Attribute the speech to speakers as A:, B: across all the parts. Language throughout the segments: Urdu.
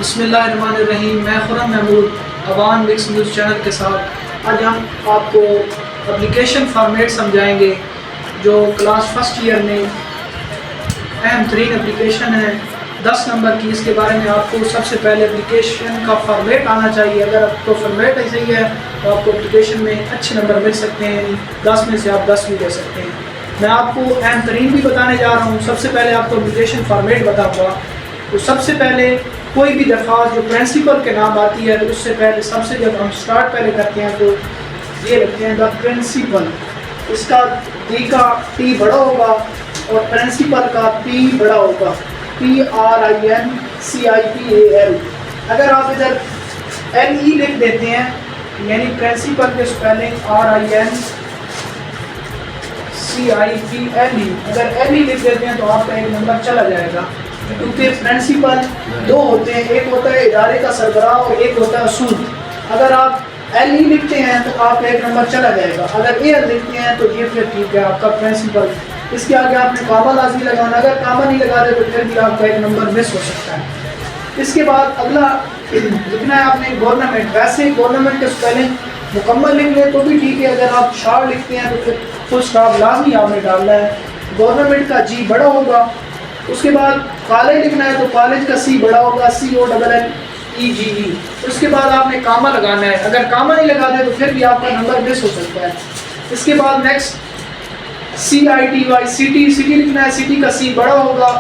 A: بسم اللہ الرحمن الرحیم. میں Khurram Mahmood Awan Mix News channel کے ساتھ آج ہم آپ کو اپلیکیشن فارمیٹ سمجھائیں گے جو کلاس فرسٹ ایئر میں اہم ترین اپلیکیشن ہے 10 نمبر کی. اس کے بارے میں آپ کو سب سے پہلے اپلیکیشن کا فارمیٹ آنا چاہیے. اگر آپ کو فارمیٹ صحیح ہے تو آپ کو اپلیکیشن میں اچھے نمبر مل سکتے ہیں، 10 میں سے آپ 10 بھی دے سکتے ہیں. میں آپ کو اہم ترین بھی بتانے جا رہا ہوں. سب سے پہلے آپ کو اپلیکیشن فارمیٹ بتاؤں گا. تو سب سے پہلے کوئی بھی درخواست جو پرنسپل کے نام آتی ہے تو اس سے پہلے سب سے جب ہم سٹارٹ پہلے کرتے ہیں تو یہ رکھتے ہیں دا پرنسپل. اس کا ڈی کا ٹی بڑا ہوگا اور پرنسپل کا پی بڑا ہوگا، PRINCIPAL. اگر آپ ادھر LE لکھ دیتے ہیں یعنی پرنسپل کے سپیلنگ RINCIPLE، اگر LE لکھ دیتے ہیں تو آپ کا ایک نمبر چلا جائے گا، کیونکہ پرنسپل دو ہوتے ہیں، ایک ہوتا ہے ادارے کا سربراہ اور ایک ہوتا ہے اصول. اگر آپ LE لکھتے ہیں تو آپ کا ایک نمبر چلا جائے گا. اگر AL لکھتے ہیں تو یہ پھر ٹھیک ہے آپ کا پرنسپل. اس کے آگے آپ نے کاما لازمی لگانا. اگر کاما نہیں لگا دے تو پھر بھی آپ کا ایک نمبر مس ہو سکتا ہے. اس کے بعد اگلا لکھنا ہے آپ نے گورنمنٹ. ویسے گورنمنٹ کا سپیلنگ مکمل لکھ لیں تو بھی ٹھیک ہے، اگر آپ شارٹ لکھتے ہیں تو پھر فل اسٹاپ لازمی آپ نے ڈالنا ہے. گورنمنٹ کا G بڑا ہوگا. اس کے بعد کالج لکھنا ہے تو کالج کا C بڑا ہوگا، COLLEGE. اس کے بعد آپ نے کاما لگانا ہے. اگر کاما نہیں لگا دے تو پھر بھی آپ کا نمبر مس ہو سکتا ہے. اس کے بعد نیکسٹ CITY سٹی لکھنا ہے. سٹی کا C بڑا ہوگا.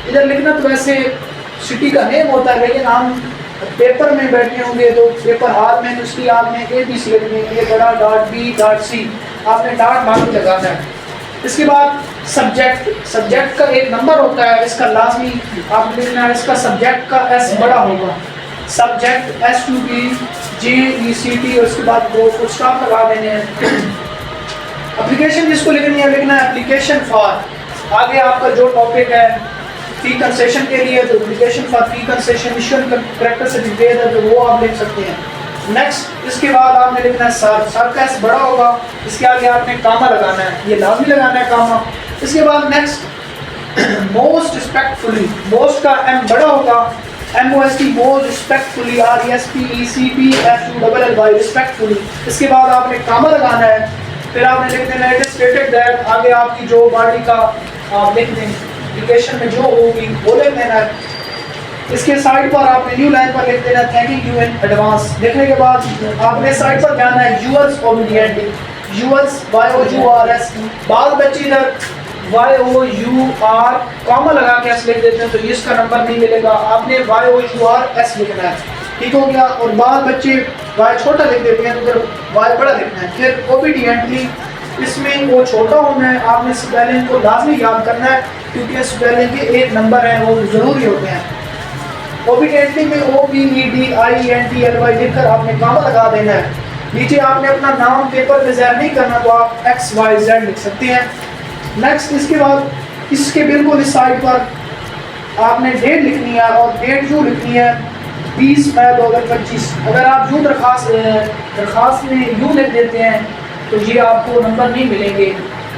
A: ادھر لکھنا تو ویسے سٹی کا نیم ہوتا ہے، لیکن ہم پیپر میں بیٹھے ہوں گے تو پیپر ہال میں اس کی آپ نے ABC لکھنی ہے، A بڑا ڈاٹ B ڈاٹ C. آپ نے ڈاٹ باقی لگانا ہے. اس کے بعد سبجیکٹ کا ایک نمبر ہوتا ہے، اس کا لازمی آپ لکھنا ہے. اس کا سبجیکٹ کا S بڑا ہوگا، سبجیکٹ SUBJECT. اور اس کے بعد دو فل اسٹاپ لگا دینے ہیں. اپلیکیشن جس کو لکھنی ہے لکھنا ہے اپلیکیشن فار. آگے آپ کا جو ٹاپک ہے فی کنسیشن کے لیے تو application for fee concession issuing character certificate ہے تو وہ آپ لکھ سکتے ہیں. نیکسٹ اس کے بعد آپ نے لکھنا ہے سر کا S بڑا ہوگا. اس کے آگے آپ نے کاما لگانا ہے، یہ لازمی لگانا ہے کاما. اس کے بعد نیکسٹ موسٹ ریسپیکٹفلی. موسٹ کا M بڑا ہوگا، MOST most respectfully RESPECTFULLY respectfully. اس کے بعد آپ نے کاما لگانا ہے. پھر آپ نے لکھ دینا ہے اسٹیٹڈ دیٹ. آگے آپ کی جو باڈی کا آپ لکھ دیں اپلیکیشن میں جو ہوگی وہ لکھ دینا ہے. اس کے سائڈ پر آپ نے نیو لائن پر لکھ دینا ہے تھینکنگ یو ان ایڈوانس. لکھنے کے بعد آپ نے سائڈ پر جانا ہے یورس اوبیڈینٹلی. Yours YOURS. بعض بچے ادھر YOUR کاما لگا کے S لکھ دیتے ہیں تو اس کا نمبر نہیں ملے گا. آپ نے YOURS لکھنا ہے. ٹھیک ہو گیا. اور بعض بچے Y چھوٹا لکھ دیتے ہیں تو پھر Y بڑا لکھنا ہے. پھر اوبیڈینٹلی اس میں وہ چھوٹا ہونا ہے. آپ نے سپیلنگ کو لازمی یاد کرنا ہے کیونکہ سپیلنگ کے ایک نمبر ہیں وہ ضروری ہوتے ہیں. اوبیڈینٹلی میں OBEDIENTLY لکھ کر آپ نے کاما لگا دینا ہے. نیچے آپ نے اپنا نام پیپر میں ظاہر نہیں کرنا تو آپ XYZ لکھ سکتے ہیں. نیکسٹ اس کے بعد اس کے بالکل اس سائڈ پر آپ نے ڈیٹ لکھنی ہے اور ڈیٹ یوں لکھنی ہے 20 مئی 2025. اگر آپ یوں درخواست میں یوں لکھ دیتے ہیں تو یہ آپ کو نمبر نہیں ملیں گے.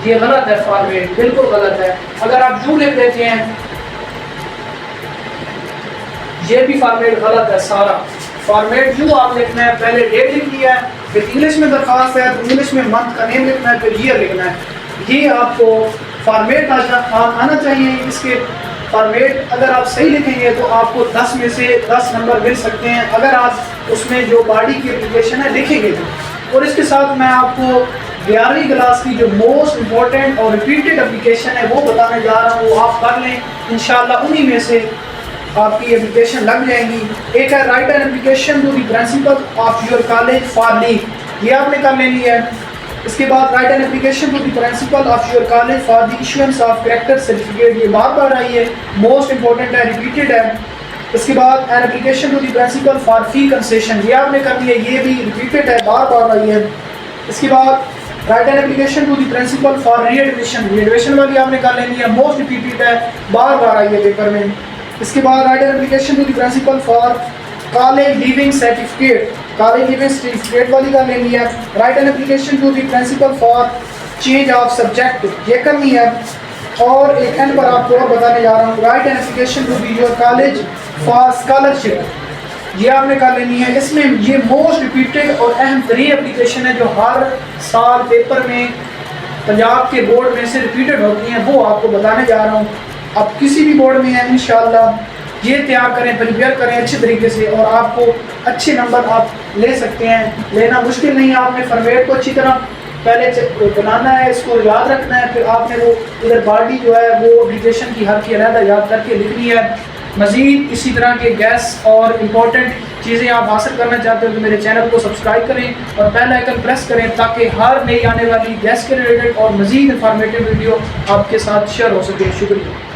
A: یہ غلط ہے، فارمیٹ بالکل غلط ہے. اگر آپ یوں لکھ دیتے ہیں یہ بھی فارمیٹ غلط ہے. سارا فارمیٹ یوں آپ لکھنا ہے. پہلے ڈیٹ لکھنی ہے، پھر انگلش میں درخواست ہے تو انگلش میں منتھ کا نیم لکھنا ہے، پھر ایئر لکھنا ہے. یہ آپ کو فارمیٹ آنا چاہیے. اس کے فارمیٹ اگر آپ صحیح لکھیں گے تو آپ کو 10 میں سے 10 نمبر مل سکتے ہیں اگر آپ اس میں جو باڈی کی اپلیکیشن ہے لکھیں گے تو. اور اس کے ساتھ میں آپ کو 11ویں کلاس کی جو موسٹ امپورٹنٹ اور ریپیٹڈ اپلیکیشن ہے وہ بتانے جا رہا ہوں. وہ آپ کر لیں انشاءاللہ. انہی میں سے آپ کی اپلیکیشن لگ جائیں گی. ایک ہے write an application to the principal of your college for leave. یہ آپ نے کر لینی ہے. اس کے بعد write an application to the principal of your college for the issuance of character certificate. یہ بار بار آئی ہے، موسٹ امپورٹنٹ ہے، ریپیٹڈ ہے. اس کے بعد an application to the principal for fee concession. یہ آپ نے کرنی ہے، یہ بھی ریپیٹڈ ہے، بار بار آئی ہے. اس کے بعد write an application to the principal for readmission. Readmission والی آپ نے کر لینی ہے، موسٹ ریپیٹڈ ہے، بار بار آئی ہے پیپر میں. اس کے بعد write an application to the principal for college leaving certificate. College leaving certificate والی کر لینی ہے. Write an application to the principal for change of subject. یہ کرنی ہے. اور ایک اینڈ پر آپ کو اور بتانے جا رہا ہوں, write an application to be your college for scholarship. یہ آپ نے کر لینی ہے. اس میں یہ موسٹ ریپیٹڈ اور اہم ترین اپلیکیشن ہے جو ہر سال پیپر میں پنجاب کے بورڈ میں سے ریپیٹڈ ہوتی ہیں, وہ آپ کو بتانے جا رہا ہوں. آپ کسی بھی بورڈ میں ہیں انشاءاللہ یہ تیار کریں, پریپیئر کریں اچھے طریقے سے, اور آپ کو اچھے نمبر آپ لے سکتے ہیں. لینا مشکل نہیں ہے, آپ نے فارمیٹ کو اچھی طرح پہلے بنانا ہے, اس کو یاد رکھنا ہے, پھر آپ نے وہ ادھر باڈی جو ہے وہ اپلیکیشن کی ہر کی علیحدہ یاد کر کے لکھنی ہے. مزید اسی طرح کے گیس اور امپورٹنٹ چیزیں آپ حاصل کرنا چاہتے ہو تو میرے چینل کو سبسکرائب کریں اور بیل آئیکن پریس کریں تاکہ ہر نئی آنے والی گیس کے ریلیٹڈ اور مزید انفارمیٹیو ویڈیو آپ کے ساتھ شیئر ہو سکے. شکریہ.